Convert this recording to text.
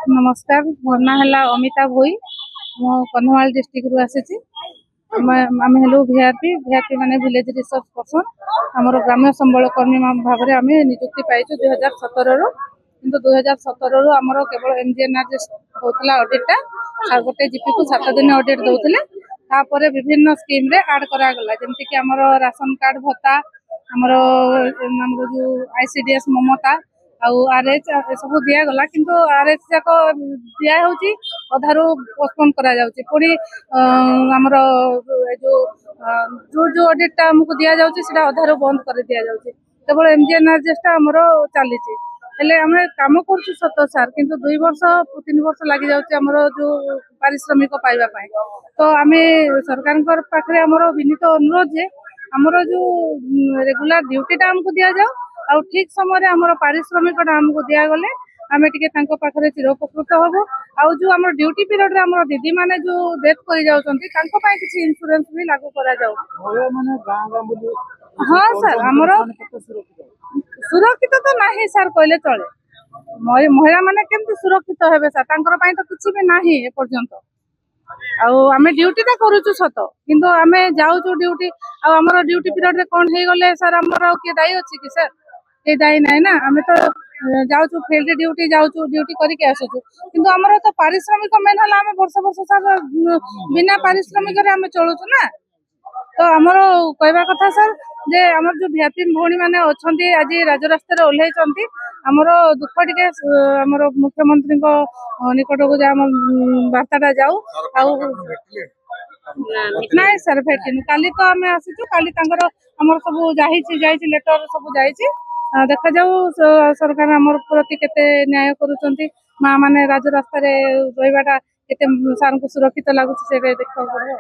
नमस्कार मो ना है अमिता भोई मो कंधमाल डिस्ट्रिक्ट रु आसी आम हेलु वीआरपी माने विलेज रिसर्च पर्सन आमर ग्राम्य संबल कर्मी भाव में आम निजुक्ति पाइछु 2017 रु किंतु 2017 रु आमर केवल एमजीएनआर होता ऑडिटा गोटे जीपी को 7 दिन ऑडिट दौले तापर विभिन्न स्कीम रे ऐड करागला जमती कि आमर राशन कार्ड भत्ता आमर जो आईसीडीएस ममता आउ आरएच सब दिगला किंतु आरएच जाक दिया होची अधारू पोस्टपोन करा जाउची पुणी आमर जो जो जो ऑडिटा हमको दिया जाउची सेटा अधारू बंद कर दिया जाउची केवल एमजीएनआरजेएसटा हमरो चलीची हेले आमे काम करछु सत सार किंतु 2 वर्ष 3 वर्ष लागि जाउची हमरो जो पारिश्रमिक पाइबा पाए तो आमे सरकार पाखरे हमरो विनीत अनुरोध जे हमरो जो रेगुलर ड्यूटीटा हमको दिया जाओ आ ठीक समय आमर पारिश्रमिक आमको दिया गले आम टे पाखे चिरोपकृत हबू आउ जो आम ड्यूटी पीरियड रे आम दीदी माने जो डेथ कर जाऊँच किसी इंश्योरेंस भी लागू करा जाऊ। हाँ सर आमर सुरक्षित तो नहीं सर कहले चले महिला माने केमती सुरक्षित हेबे सर तांकर तो किसी भी नहीं एपर्यंत आमे ड्यूटीटा करूछु सत किंतु आमे जाऊछु ड्यूटी आमर ड्यूटी पीरियड रे कोन हे गले सर आमर के दायी अछि कि सर के दायी नहीं ना आमे तो जाऊछु फील्ड ड्यूटी जाऊछु ड्यूटी करके आसुछु किंतु आमर तो पारिश्रमिक मेन हला आमे वर्ष वर्ष सर बिना पारिश्रमिक रे आमे चलुछु ना तो आमर कहवा कथा सर जे आमर जो वीआईपी भौणी माने अछंती आज राजरास्ता रे ओल्हैचंती आमर दुख टिके आमर मुख्यमंत्री को निकट को जा वार्ताटा जाऊ नाई सर भेटिनु काली तो आम आसीचु काली आमर सब जाइए लेटर सब जाइए देखा जाऊ सरकार आमर प्रति केते न्याय करूचंती माँ माने राजरास्ता रे रहिबाटा केते सार को सुरक्षित लागुची से देखा पड़ो।